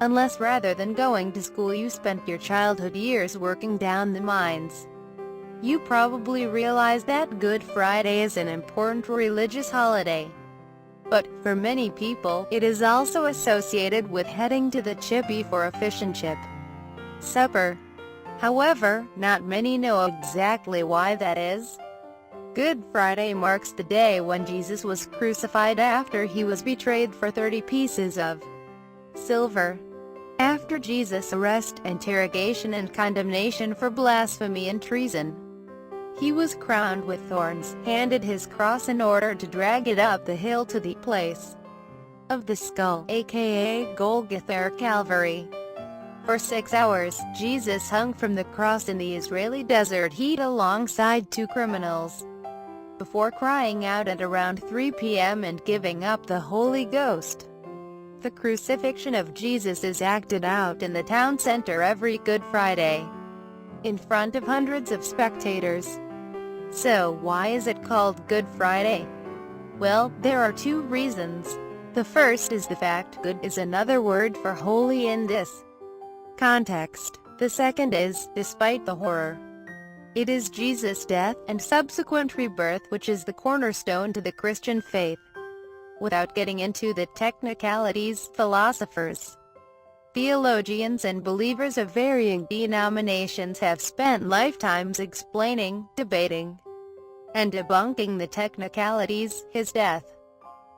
Unless rather than going to school you spent your childhood years working down the mines. You probably realize that Good Friday is an important religious holiday. But, for many people, it is also associated with heading to the chippy for a fish and chip supper. However, not many know exactly why that is. Good Friday marks the day when Jesus was crucified after he was betrayed for 30 pieces of silver. After Jesus' arrest, interrogation and condemnation for blasphemy and treason, he was crowned with thorns, handed his cross in order to drag it up the hill to the place of the skull, aka Golgotha or Calvary. For 6 hours, Jesus hung from the cross in the Israeli desert heat alongside 2 criminals, before crying out at around 3 p.m. and giving up the Holy Ghost. The crucifixion of Jesus is acted out in the town center every Good Friday, in front of hundreds of spectators. So why is it called Good Friday? Well, there are 2 reasons. The first is the fact good is another word for holy in this context. The second is, despite the horror, it is Jesus' death and subsequent rebirth which is the cornerstone to the Christian faith. Without getting into the technicalities, philosophers, theologians and believers of varying denominations have spent lifetimes explaining, debating, and debunking the technicalities. His death,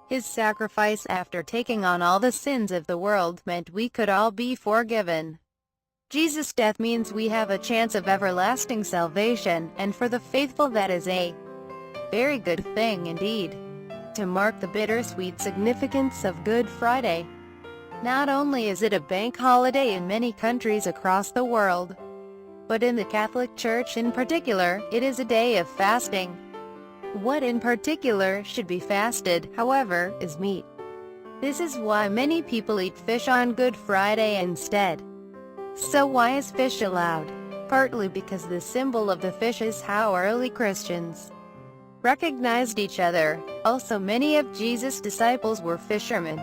his sacrifice after taking on all the sins of the world, meant we could all be forgiven. Jesus' death means we have a chance of everlasting salvation, and for the faithful that is a very good thing indeed. To mark the bittersweet significance of Good Friday, not only is it a bank holiday in many countries across the world, but in the Catholic Church in particular, it is a day of fasting. What in particular should be fasted, however, is meat. This is why many people eat fish on Good Friday instead. So why is fish allowed? Partly because the symbol of the fish is how early Christians recognized each other. Also, many of Jesus' disciples were fishermen,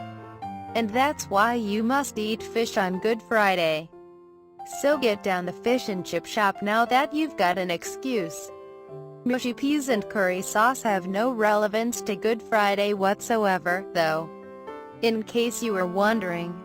and that's why you must eat fish on Good Friday. So get down the fish and chip shop now that you've got an excuse. Mushy peas and curry sauce have no relevance to Good Friday whatsoever, though, in case you were wondering.